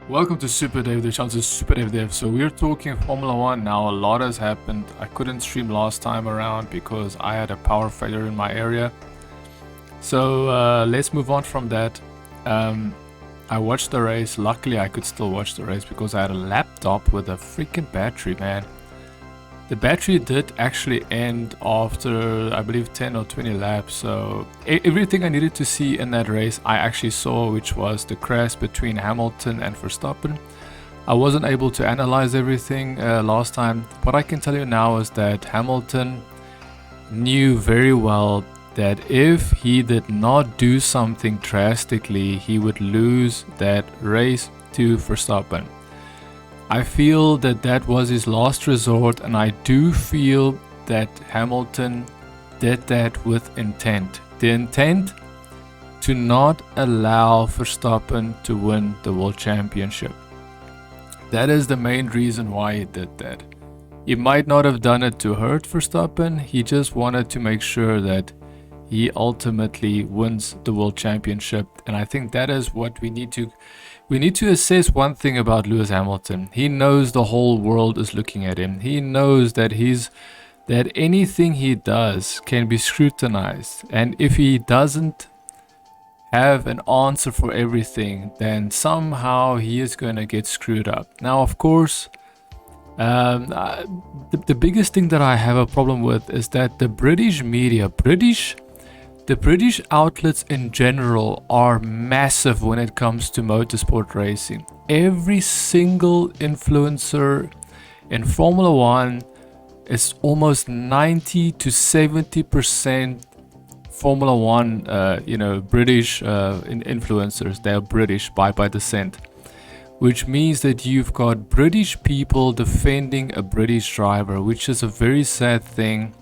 Welcome to SuperDavedevYT, the chance is SuperDavedevYT. So we're talking Formula 1 now. A lot has happened. I couldn't stream last time around because I had a power failure in my area. So let's move on from that. I watched the race. Luckily I could still watch the race because I had a laptop with a freaking battery, man. The battery did actually end after, I believe, 10 or 20 laps. So everything I needed to see in that race, I actually saw, which was the crash between Hamilton and Verstappen. I wasn't able to analyze everything last time. What I can tell you now is that Hamilton knew very well that if he did not do something drastically, he would lose that race to Verstappen. I feel that that was his last resort, and I do feel that Hamilton did that with intent. The intent to not allow Verstappen to win the World Championship. That is the main reason why he did that. He might not have done it to hurt Verstappen, he just wanted to make sure that he ultimately wins the World Championship. And I think that is what we need to assess one thing about Lewis Hamilton. He knows the whole world is looking at him. He knows that anything he does can be scrutinized. And if he doesn't have an answer for everything, then somehow he is going to get screwed up. Now, of course, the biggest thing that I have a problem with is that the British media, the British outlets in general are massive when it comes to motorsport racing. Every single influencer in Formula 1 is almost 90 to 70% Formula 1, British influencers. They are British by descent, which means that you've got British people defending a British driver, which is a very sad thing.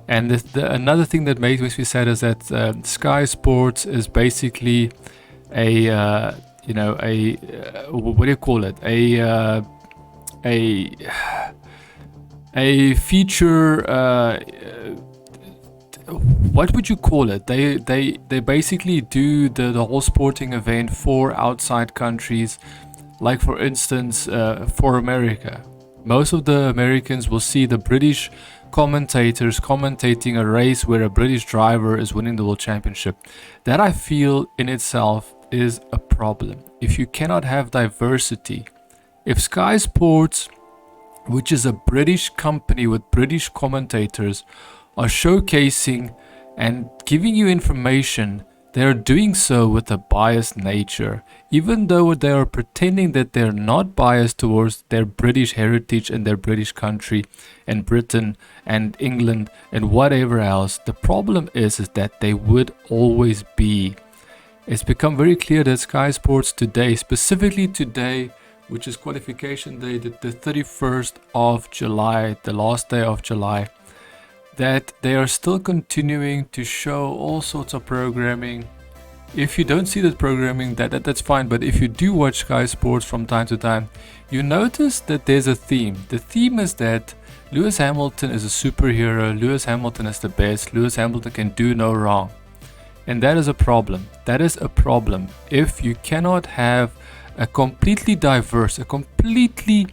And another thing that makes me sad is that Sky Sports is basically what do you call it? A feature. What would you call it? They basically do the whole sporting event for outside countries, like for instance for America. Most of the Americans will see the British commentators commentating a race where a British driver is winning the World Championship. That, I feel, in itself is a problem. If you cannot have diversity, if Sky Sports, which is a British company with British commentators, are showcasing and giving you information, they are doing so with a biased nature, even though they are pretending that they're not biased towards their British heritage and their British country and Britain and England and whatever else. The problem is that they would always be. It's become very clear that Sky Sports today, specifically today, which is qualification day, the 31st of July, the last day of July, that they are still continuing to show all sorts of programming. If you don't see that programming, that's fine, but if you do watch Sky Sports from time to time, you notice that there's a theme. The theme is that Lewis Hamilton is a superhero, Lewis Hamilton is the best, Lewis Hamilton can do no wrong. And that is a problem. That is a problem. If you cannot have a completely diverse, a completely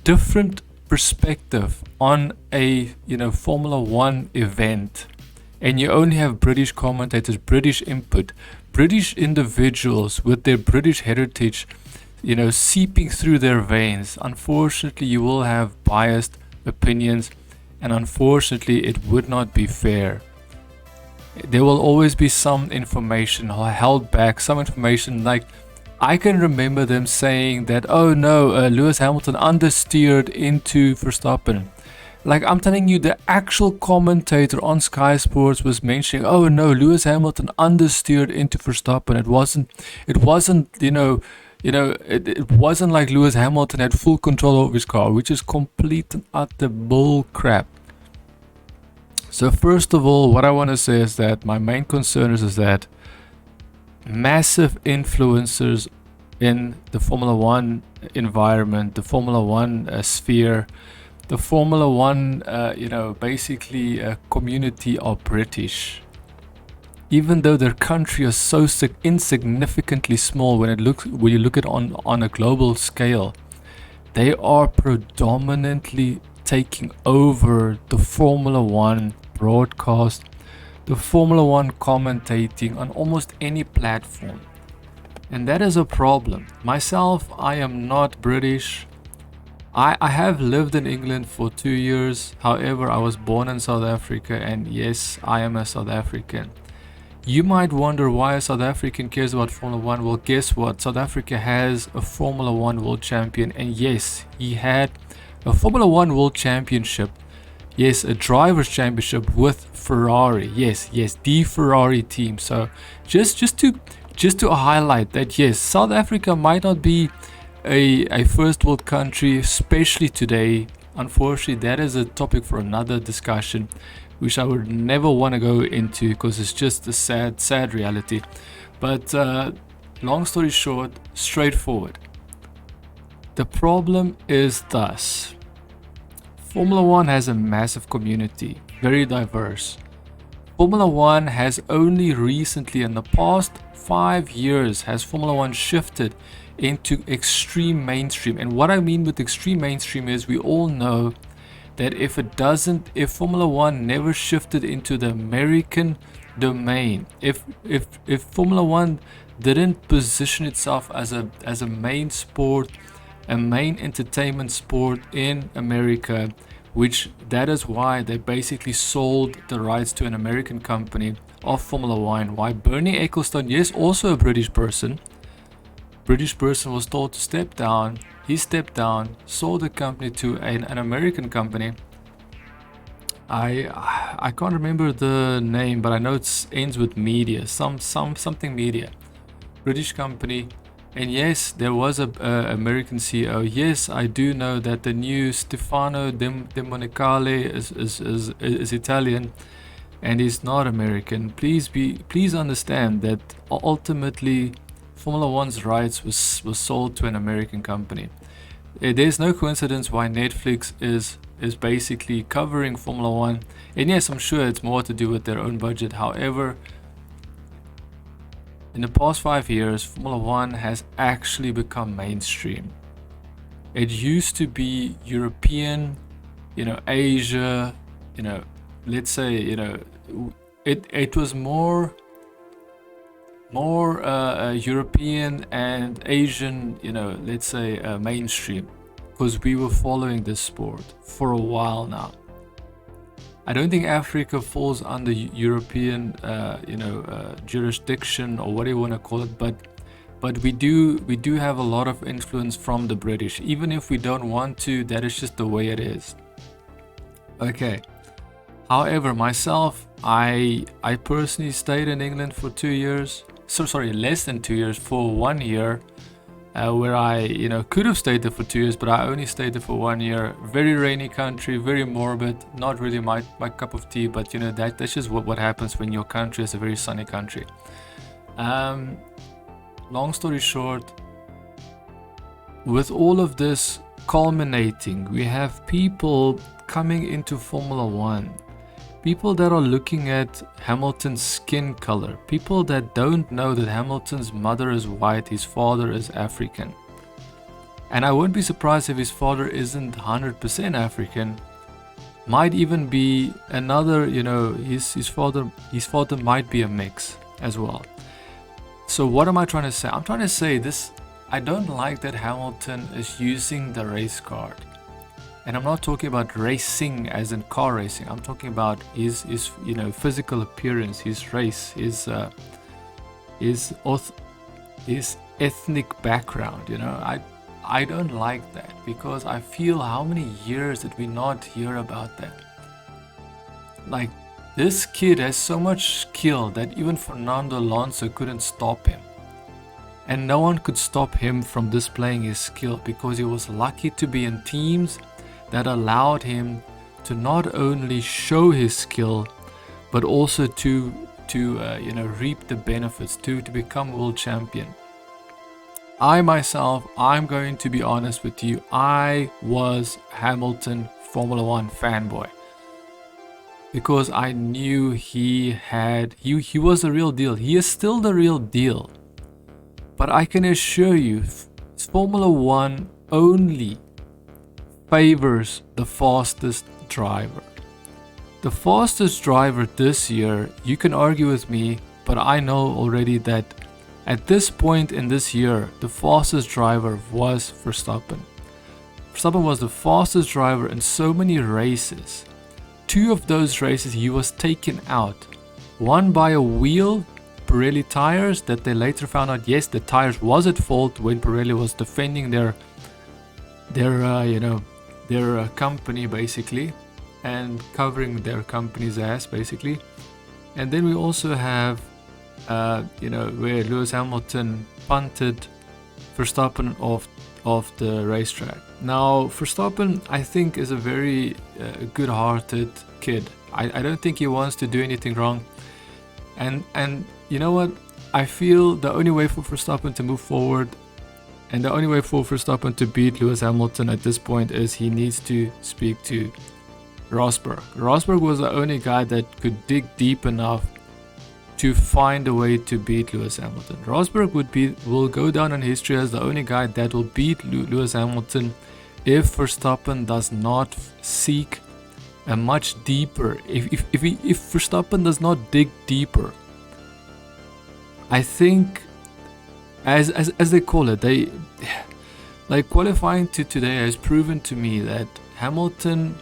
different perspective on a Formula 1 event, and you only have British commentators, British input, British individuals with their British heritage seeping through their veins, unfortunately you will have biased opinions, and unfortunately it would not be fair. There will always be some information held back, some information. Like, I can remember them saying that, oh no, Lewis Hamilton understeered into Verstappen. Like, I'm telling you, the actual commentator on Sky Sports was mentioning, oh no, Lewis Hamilton understeered into Verstappen. It wasn't like Lewis Hamilton had full control of his car, which is complete and utter bull crap. So first of all, what I want to say is that my main concern is that massive influencers in the Formula 1 environment, the Formula 1 sphere, the Formula 1 basically community are British. even though their country is so insignificantly small when you look at on a global scale, they are predominantly taking over the Formula One broadcast, the Formula One commentating on almost any platform. And that is a problem. Myself, I am not British. I have lived in England for 2 years. However, I was born in South Africa, and yes, I am a South African. You might wonder why a South African cares about Formula One. Well, guess what? South Africa has a Formula One world champion, and yes, he had a Formula One world championship. Yes, a driver's championship with Ferrari. Yes, the Ferrari team. So just to highlight that, yes, South Africa might not be a first world country, especially today. Unfortunately, that is a topic for another discussion, which I would never want to go into because it's just a sad reality. But long story short, straightforward. The problem is thus: Formula One has a massive community, very diverse. Formula One has only recently, in the past 5 years, has Formula One shifted into extreme mainstream. And what I mean with extreme mainstream is, we all know that if Formula One never shifted into the American domain, if Formula One didn't position itself as a main sport, a main entertainment sport in America, which that is why they basically sold the rights to an American company of Formula One. Why Bernie Ecclestone, yes, also a British person was told to step down. He stepped down, sold the company to an American company. I can't remember the name, but I know it ends with media, something media, British company. And yes, there was a American CEO. Yes, I do know that the new Stefano De Monicale is Italian and is not American. Please understand that ultimately Formula One's rights was sold to an American company. There's no coincidence why Netflix is basically covering Formula One. And yes, I'm sure it's more to do with their own budget. However, in the past 5 years, Formula One has actually become mainstream. It used to be European, Asia, let's say, it was more European and Asian, let's say mainstream, because we were following this sport for a while now. I don't think Africa falls under European, jurisdiction, or what do you want to call it, but we do have a lot of influence from the British. Even if we don't want to, that is just the way it is. Okay. However, myself, I personally stayed in England for 2 years. Less than 2 years, for 1 year, where I, could have stayed there for 2 years, but I only stayed there for 1 year. Very rainy country, very morbid, not really my cup of tea, but that's just what happens when your country is a very sunny country. Long story short, with all of this culminating, we have people coming into Formula One. People that are looking at Hamilton's skin color. People that don't know that Hamilton's mother is white, his father is African. And I wouldn't be surprised if his father isn't 100% African. Might even be another, his father might be a mix as well. So what am I trying to say? I'm trying to say this: I don't like that Hamilton is using the race card. And I'm not talking about racing as in car racing. I'm talking about his physical appearance, his race, his ethnic background. I don't like that, because I feel, how many years did we not hear about that? Like, this kid has so much skill that even Fernando Alonso couldn't stop him. And no one could stop him from displaying his skill, because he was lucky to be in teams that allowed him to not only show his skill, but also to reap the benefits, to become world champion. I myself, I'm going to be honest with you, I was Hamilton Formula One fanboy. because I knew he was the real deal. He is still the real deal. But I can assure you, Formula One only favors the fastest driver. The fastest driver this year, you can argue with me, but I know already that at this point in this year, the fastest driver was Verstappen. Verstappen was the fastest driver in so many races. 2 of those races he was taken out. One by a wheel, Pirelli tires, that they later found out, yes, the tires was at fault when Pirelli was defending their company basically, and covering their company's ass basically. And then we also have where Lewis Hamilton punted Verstappen off the racetrack. Now Verstappen, I think, is a very good-hearted kid. I don't think he wants to do anything wrong, and you know what, I feel the only way for Verstappen to move forward and the only way for Verstappen to beat Lewis Hamilton at this point is he needs to speak to Rosberg. Rosberg was the only guy that could dig deep enough to find a way to beat Lewis Hamilton. Rosberg will go down in history as the only guy that will beat Lewis Hamilton if Verstappen does not seek a much deeper. If Verstappen does not dig deeper, I think, as they call it, qualifying to today has proven to me that Hamilton,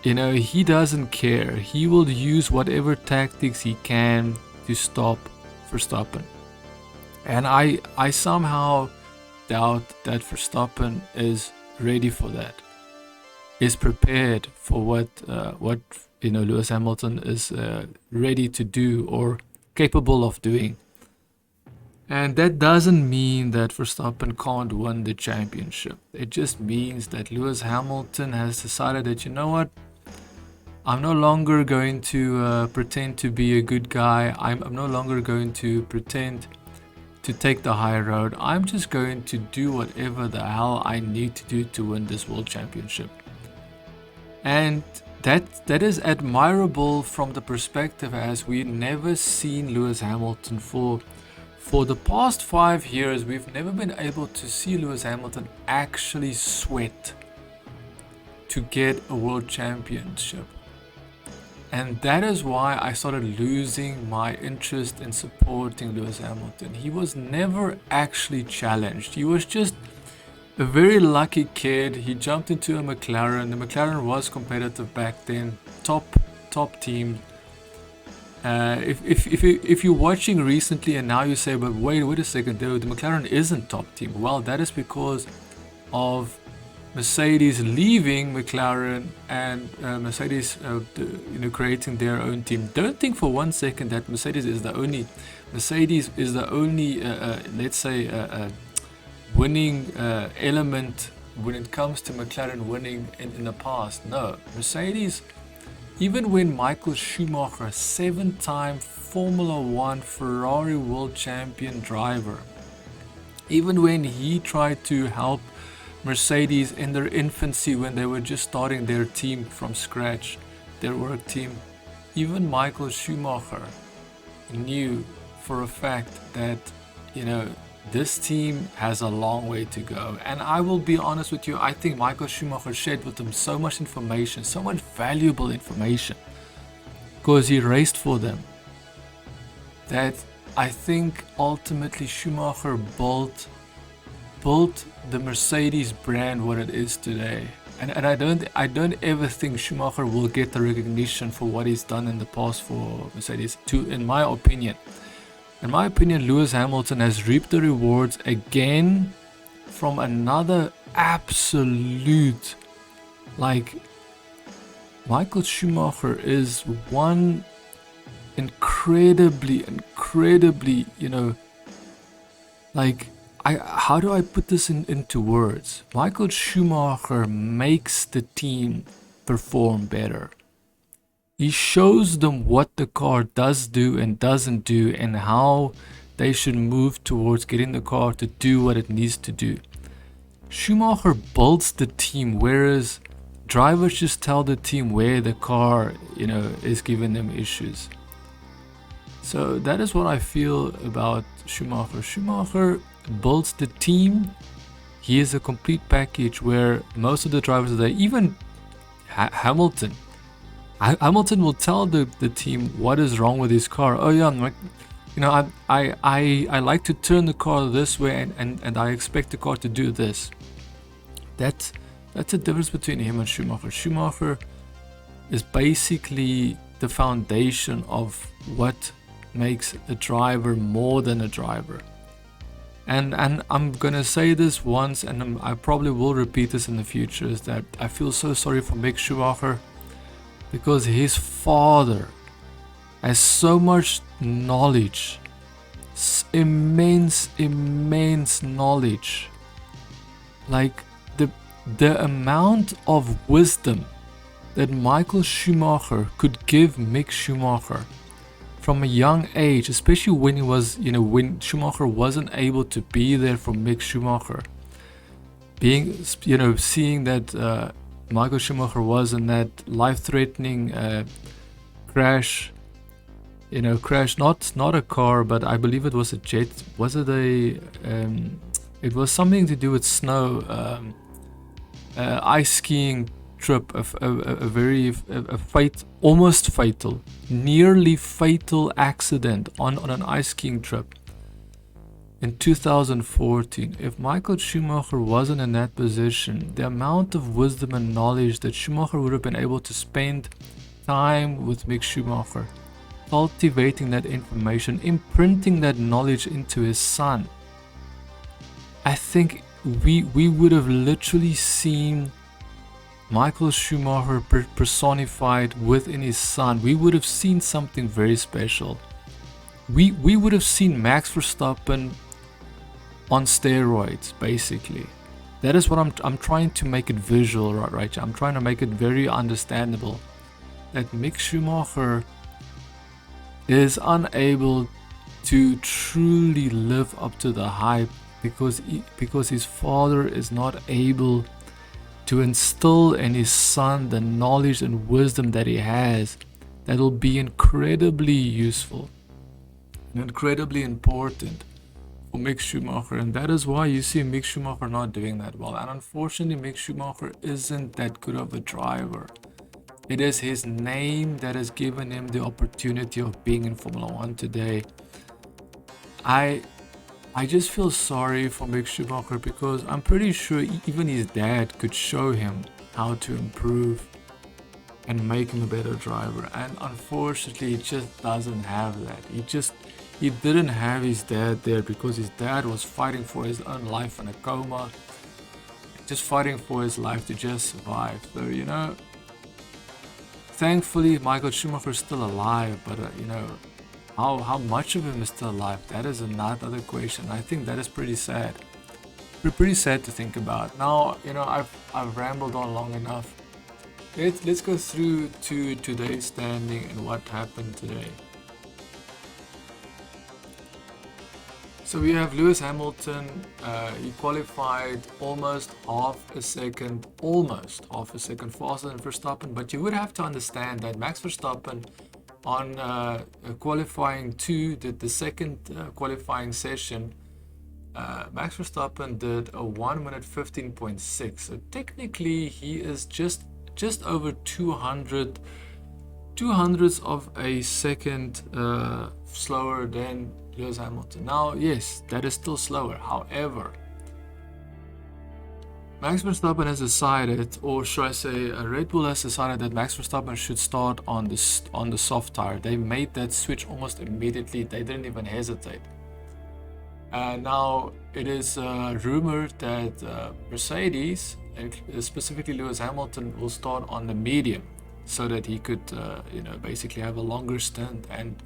he doesn't care. He will use whatever tactics he can to stop Verstappen. And I somehow doubt that Verstappen is ready for that. Is prepared for what Lewis Hamilton is ready to do or capable of doing. And that doesn't mean that Verstappen can't win the championship. It just means that Lewis Hamilton has decided that, you know what, I'm no longer going to pretend to be a good guy. I'm no longer going to pretend to take the high road. I'm just going to do whatever the hell I need to do to win this world championship. And that is admirable from the perspective as we've never seen Lewis Hamilton for the past 5 years. We've never been able to see Lewis Hamilton actually sweat to get a world championship. And that is why I started losing my interest in supporting Lewis Hamilton. He was never actually challenged. He was just a very lucky kid. He jumped into a McLaren. The McLaren was competitive back then, top team. If you're watching recently and now you say, but wait a second, the McLaren isn't top team. Well, that is because of Mercedes leaving McLaren and Mercedes creating their own team. Don't think for 1 second that Mercedes is the only winning element when it comes to McLaren winning in the past. No, Mercedes, even when Michael Schumacher, 7-time Formula One Ferrari world champion driver, even when he tried to help Mercedes in their infancy when they were just starting their team from scratch, their work team, even Michael Schumacher knew for a fact that, this team has a long way to go. And I will be honest with you, I think Michael Schumacher shared with them so much information, so much valuable information, because he raced for them, that I think ultimately Schumacher built the Mercedes brand what it is today. And I don't ever think Schumacher will get the recognition for what he's done in the past for Mercedes. In my opinion, Lewis Hamilton has reaped the rewards again from another absolute, Michael Schumacher is one incredibly, how do I put this into words? Michael Schumacher makes the team perform better. He shows them what the car does do and doesn't do, and how they should move towards getting the car to do what it needs to do. Schumacher builds the team, whereas drivers just tell the team where the car, is giving them issues. So that is what I feel about Schumacher. Schumacher builds the team. He is a complete package where most of the drivers are there. Even Hamilton. Hamilton will tell the team what is wrong with his car. Oh yeah, I'm like, I like to turn the car this way and I expect the car to do this. That's the difference between him and Schumacher. Schumacher is basically the foundation of what makes a driver more than a driver. And I'm gonna say this once, and I probably will repeat this in the future, is that I feel so sorry for Mick Schumacher, because his father has so much knowledge, immense knowledge. Like the amount of wisdom that Michael Schumacher could give Mick Schumacher from a young age, especially when he was, when Schumacher wasn't able to be there for Mick Schumacher. Seeing that Michael Schumacher was in that life-threatening crash, not a car, but I believe it was a jet. Was it it was something to do with snow, ice skiing trip, almost fatal, nearly fatal accident on an ice skiing trip in 2014. If Michael Schumacher wasn't in that position, the amount of wisdom and knowledge that Schumacher would have been able to spend time with Mick Schumacher, cultivating that information, imprinting that knowledge into his son, I think we would have literally seen Michael Schumacher personified within his son. We would have seen something very special. We would have seen Max Verstappen on steroids, basically. That is what I'm trying to make it visual, right? I'm trying to make it very understandable that Mick Schumacher is unable to truly live up to the hype because his father is not able to instill in his son the knowledge and wisdom that he has, that will be incredibly useful and incredibly important for Mick Schumacher. And that is why you see Mick Schumacher not doing that well. And unfortunately, Mick Schumacher isn't that good of a driver. It is his name that has given him the opportunity of being in Formula 1 today. I just feel sorry for Mick Schumacher, because I'm pretty sure even his dad could show him how to improve and make him a better driver. And unfortunately, he just doesn't have that. He didn't have his dad there, because his dad was fighting for his own life in a coma, just fighting for his life to just survive. So, thankfully, Michael Schumacher is still alive, but how much of him is still alive? That is another question. I think that is pretty sad. Pretty sad to think about. Now, I've rambled on long enough. Let's go through to today's standing and what happened today. So we have Lewis Hamilton. He qualified almost half a second faster than Verstappen. But you would have to understand that Max Verstappen, on qualifying 2, the second qualifying session, Max Verstappen did a 1 minute 15.6. So technically he is just over 200ths of a second slower than Lewis Hamilton. Now, yes, that is still slower. However, Max Verstappen has decided, or should I say, Red Bull has decided that Max Verstappen should start on the soft tire. They made that switch almost immediately. They didn't even hesitate. Now it is rumored that Mercedes, and specifically Lewis Hamilton, will start on the medium, so that he could, basically have a longer stint and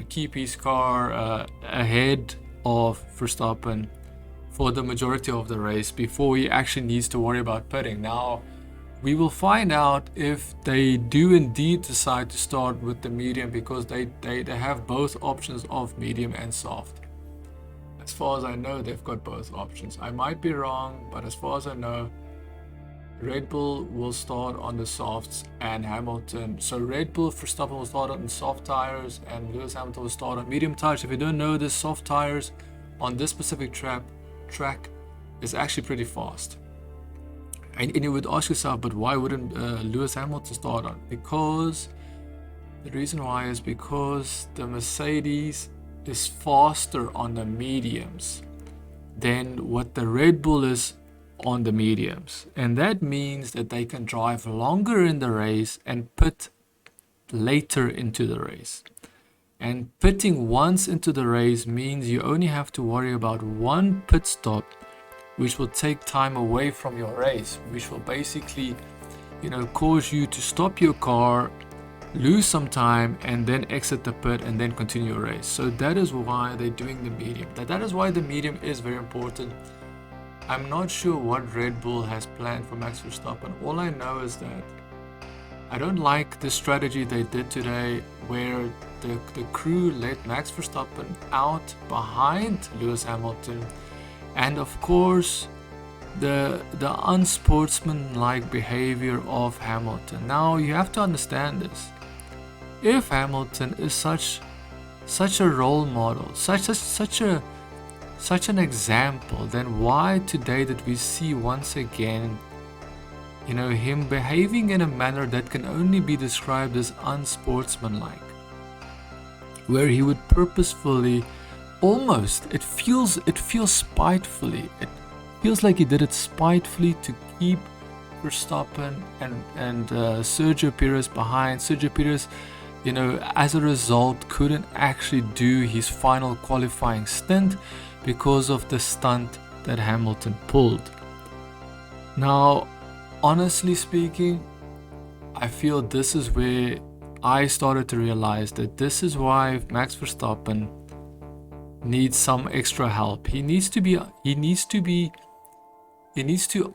keep his car ahead of Verstappen for the majority of the race before he actually needs to worry about pitting. Now, we will find out if they do indeed decide to start with the medium, because they have both options of medium and soft. As far as I know, they've got both options. I might be wrong, but as far as I know, Red Bull will start on the softs and Hamilton. So Red Bull Verstappen will start on soft tires and Lewis Hamilton will start on medium tires. If you don't know, the soft tires on this specific track is actually pretty fast. And you would ask yourself, but why wouldn't Lewis Hamilton start on? Because the reason why is because the Mercedes is faster on the mediums than what the Red Bull is on the mediums, and that means that they can drive longer in the race and pit later into the race. And pitting once into the race means you only have to worry about one pit stop, which will take time away from your race, which will basically, cause you to stop your car, lose some time, and then exit the pit and then continue your race. So that is why they're doing the medium. That is why the medium is very important. I'm not sure what Red Bull has planned for Max Verstappen. All I know is that I don't like the strategy they did today, where the crew let Max Verstappen out behind Lewis Hamilton, and of course the unsportsmanlike behavior of Hamilton. Now you have to understand this. If Hamilton is such a role model, such an example, then why today did we see once again, him behaving in a manner that can only be described as unsportsmanlike, where he would purposefully, almost, it feels spitefully, it feels like he did it spitefully to keep Verstappen and Sergio Perez behind. Sergio Perez, as a result, couldn't actually do his final qualifying stint because of the stunt that Hamilton pulled. Now, honestly speaking, I feel this is where I started to realize that this is why Max Verstappen needs some extra help. He needs to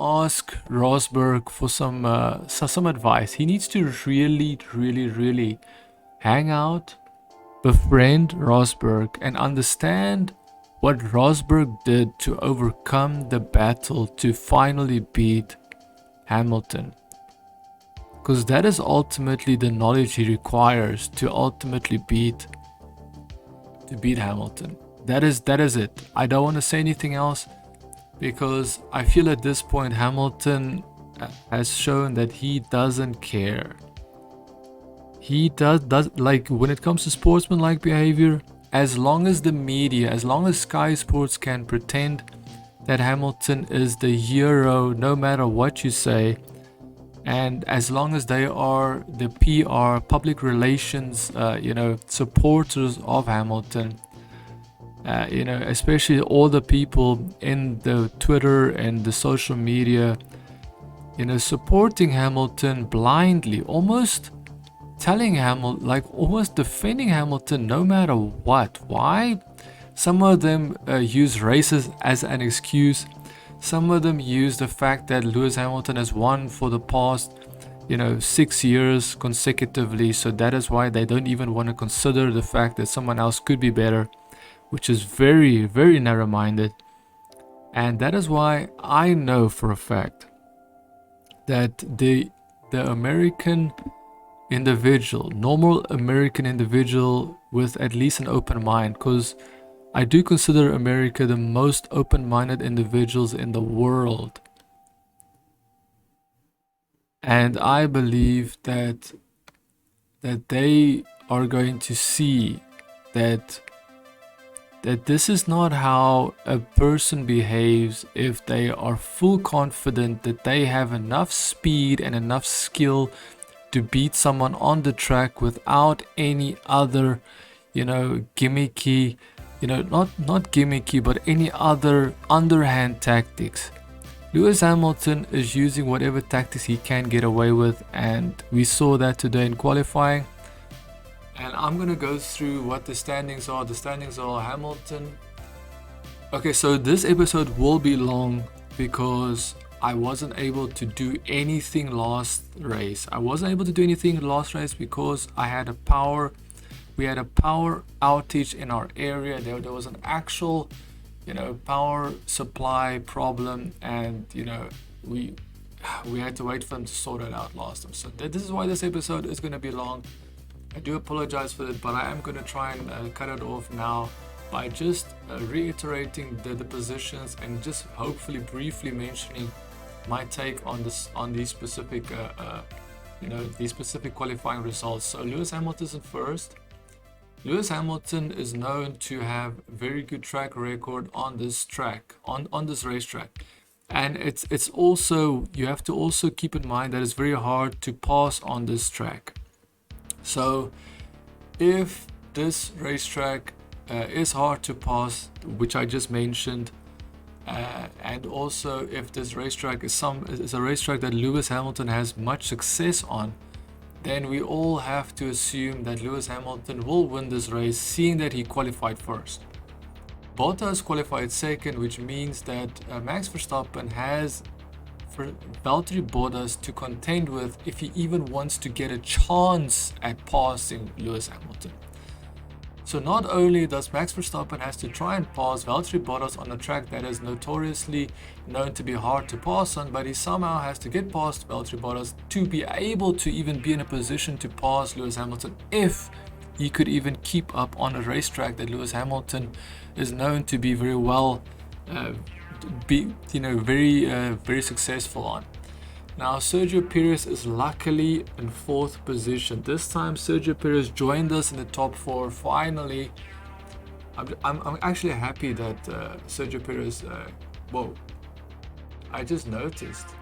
ask Rosberg for some advice. He needs to really hang out, befriend Rosberg, and understand what Rosberg did to overcome the battle to finally beat Hamilton. Because that is ultimately the knowledge he requires to ultimately beat Hamilton. That is it. I don't want to say anything else, because I feel at this point Hamilton has shown that he doesn't care. He does like, when it comes to sportsmanlike behavior, as long as the media, as long as Sky Sports can pretend that Hamilton is the hero no matter what you say, and as long as they are the PR, public relations, supporters of Hamilton, especially all the people in the Twitter and the social media, supporting Hamilton blindly, almost telling Hamilton, almost defending Hamilton no matter what. Why? Some of them use races as an excuse. Some of them use the fact that Lewis Hamilton has won for the past, 6 years consecutively. So that is why they don't even want to consider the fact that someone else could be better, which is very, very narrow-minded. And that is why I know for a fact that the American individual, normal American individual with at least an open mind, because I do consider America the most open-minded individuals in the world, and I believe that they are going to see that this is not how a person behaves if they are full confident that they have enough speed and enough skill to beat someone on the track without any other, gimmicky, not gimmicky, but any other underhand tactics. Lewis Hamilton is using whatever tactics he can get away with, and we saw that today in qualifying. And I'm gonna go through what the standings are. The standings are Hamilton. Okay, so this episode will be long because I wasn't able to do anything last race. Because we had a power outage in our area. There was an actual, power supply problem, and we had to wait for them to sort it out last time. So this is why this episode is going to be long. I do apologize for it, but I am going to try and cut it off now by just reiterating the positions and just hopefully briefly mentioning my take on these specific these specific qualifying results. So Lewis Hamilton's in first. Lewis Hamilton is known to have very good track record on this track, on this racetrack. And it's also, you have to also keep in mind that it's very hard to pass on this track. So if this racetrack is hard to pass, which I just mentioned, and also if this racetrack is a racetrack that Lewis Hamilton has much success on, then we all have to assume that Lewis Hamilton will win this race, seeing that he qualified first. Bottas qualified second, which means that Max Verstappen has for Valtteri Bottas to contend with if he even wants to get a chance at passing Lewis Hamilton. So not only does Max Verstappen has to try and pass Valtteri Bottas on a track that is notoriously known to be hard to pass on, but he somehow has to get past Valtteri Bottas to be able to even be in a position to pass Lewis Hamilton, if he could even keep up on a racetrack that Lewis Hamilton is known to be very well, very successful on. Now Sergio Perez is luckily in fourth position. This time Sergio Perez joined us in the top four. Finally, I'm actually happy that Sergio Perez. Whoa! I just noticed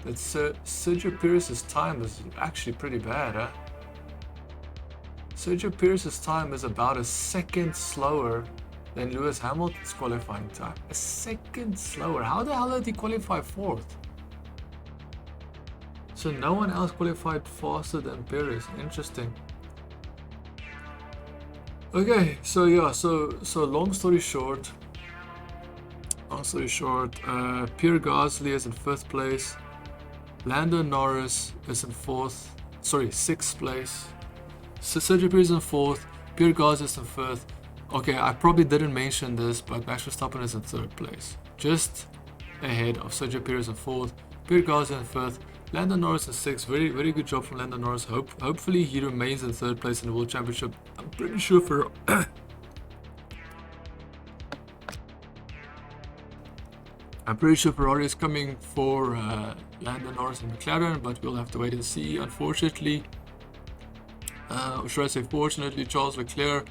that Sergio Perez's time is actually pretty bad, huh? Sergio Perez's time is about a second slower than Lewis Hamilton's qualifying time. A second slower. How the hell did he qualify fourth? So no one else qualified faster than Perez. Interesting. Okay, so yeah, so long story short, Pierre Gasly is in fifth place. Lando Norris is in sixth place. So Sergio Perez is in fourth. Pierre Gasly is in fifth. Okay, I probably didn't mention this, but Max Verstappen is in third place, just ahead of Sergio Perez in fourth. Pierre Gasly in fifth. Lando Norris in sixth. Very, very good job from Lando Norris. Hopefully he remains in third place in the World Championship. I'm pretty sure Ferrari is coming for Lando Norris and McLaren, but we'll have to wait and see. Unfortunately, or should I say fortunately, Charles Leclerc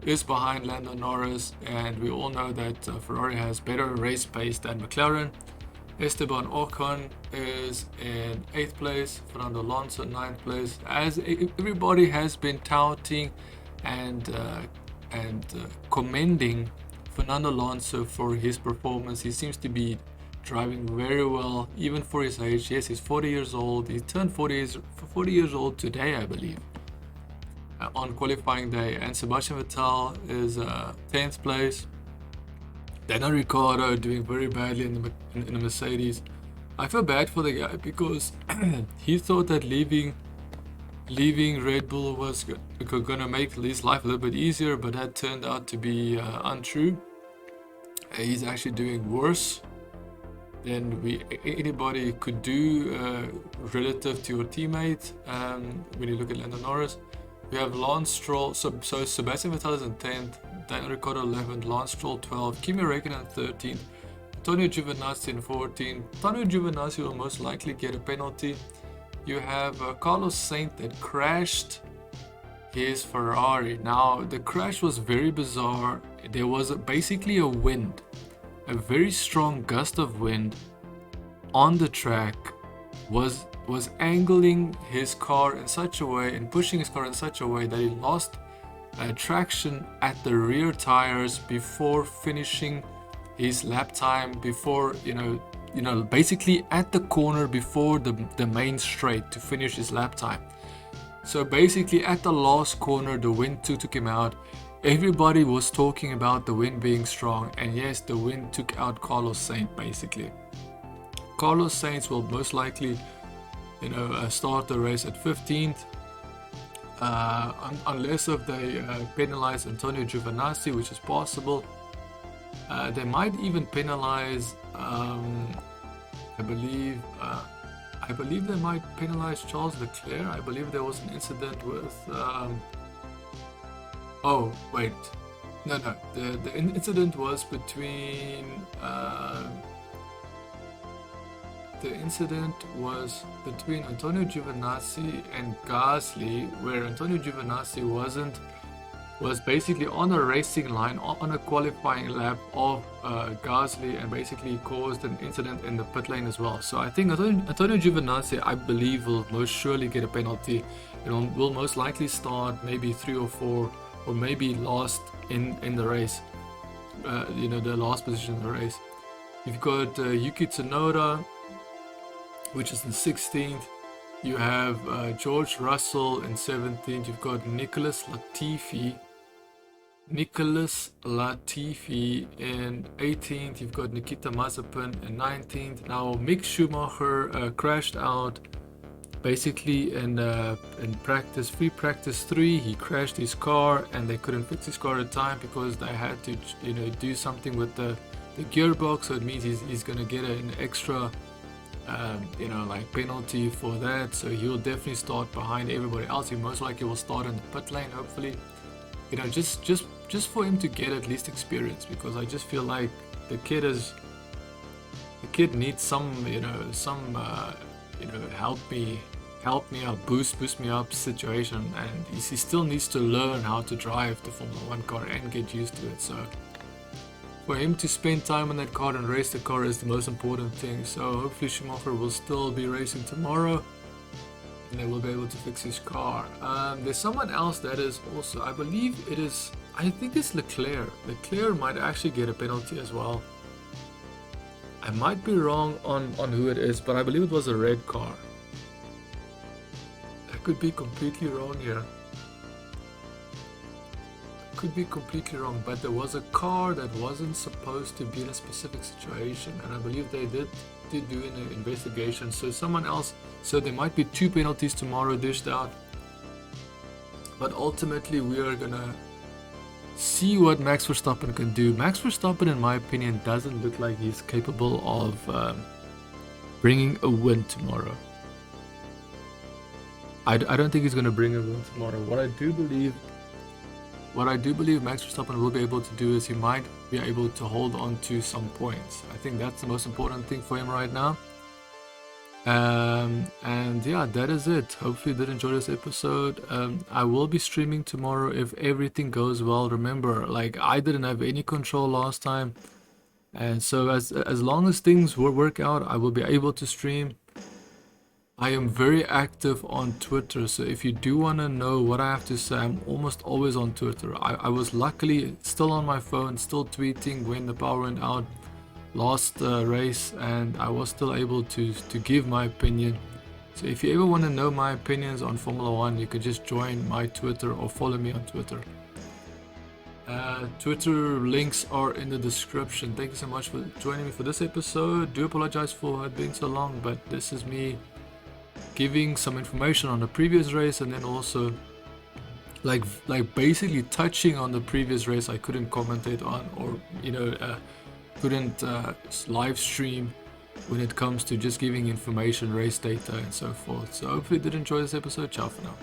is behind Lando Norris, and we all know that Ferrari has better race pace than McLaren. Esteban Ocon is in 8th place, Fernando Alonso in 9th place, as everybody has been touting and commending Fernando Alonso for his performance. He seems to be driving very well, even for his age. Yes, he's 40 years old. He turned 40 years old today, I believe, on qualifying day. And Sebastian Vettel is 10th place. Daniel Ricciardo doing very badly in the Mercedes. I feel bad for the guy because he thought that leaving Red Bull was going to make his life a little bit easier, but that turned out to be untrue. He's actually doing worse than anybody could do relative to your teammate. When you look at Lando Norris, we have Lance Stroll. So Sebastian Vettel is in 10th. Daniel Ricciardo 11th, Lance Stroll 12th, Kimi Räikkönen 13th, Antonio Giovinazzi in 14th. Antonio Giovinazzi will most likely get a penalty. You have Carlos Sainz that crashed his Ferrari. Now the crash was very bizarre. There was basically a wind, a very strong gust of wind on the track was angling his car in such a way and pushing his car in such a way that he lost traction at the rear tires before finishing his lap time, before basically at the corner before the main straight to finish his lap time. So basically at the last corner the wind took him out. Everybody was talking about the wind being strong, and yes, the wind took out Carlos Sainz basically. Carlos Sainz will most likely start the race at 15th. Unless if they penalize Antonio Giovinazzi, which is possible. They might even penalize I believe they might penalize Charles Leclerc. I believe there was an incident with. Oh wait, no. The incident was between. The incident was between Antonio Giovinazzi and Gasly, where Antonio Giovinazzi was basically on a racing line on a qualifying lap of Gasly, and basically caused an incident in the pit lane as well. So I think Antonio Giovinazzi, I believe, will most surely get a penalty. Will most likely start maybe 3 or 4, or maybe last in the race. The last position in the race. You've got Yuki Tsunoda, which is in 16th. You have George Russell in 17th. You've got Nicholas Latifi in 18th. You've got Nikita Mazepin in 19th. Now Mick Schumacher crashed out basically in free practice 3. He crashed his car and they couldn't fix his car in time because they had to do something with the gearbox. So it means he's gonna get an extra penalty for that. So he'll definitely start behind everybody else. He most likely will start in the pit lane, hopefully. Just for him to get at least experience, because I just feel like the kid needs some help me out, boost me up situation, and he still needs to learn how to drive the Formula 1 car and get used to it. So for him to spend time on that car and race the car is the most important thing. So hopefully Schumacher will still be racing tomorrow and they will be able to fix his car. There's someone else that is also, I think it's Leclerc. Leclerc might actually get a penalty as well. I might be wrong on who it is, but I believe it was a red car. I could be completely wrong here. But there was a car that wasn't supposed to be in a specific situation, and I believe they did do an investigation. So someone else, so there might be 2 penalties tomorrow dished out, but ultimately we are gonna see what Max Verstappen can do. Max Verstappen, in my opinion, doesn't look like he's capable of bringing a win tomorrow. I don't think he's gonna bring a win tomorrow. What I do believe Max Verstappen will be able to do is he might be able to hold on to some points. I think that's the most important thing for him right now. And yeah, that is it. Hopefully you did enjoy this episode. I will be streaming tomorrow if everything goes well. Remember, I didn't have any control last time, and so as long as things will work out, I will be able to stream. I am very active on Twitter, so if you do want to know what I have to say, I'm almost always on Twitter. I was luckily still on my phone, still tweeting when the power went out last race, and I was still able to give my opinion. So if you ever want to know my opinions on Formula 1, you can just join my Twitter or follow me on Twitter. Twitter links are in the description. Thank you so much for joining me for this episode. Do apologize for it being so long, but this is me giving some information on the previous race, and then also basically touching on the previous race I couldn't commentate on, or couldn't live stream when it comes to just giving information, race data and so forth. So hopefully you did enjoy this episode. Ciao for now.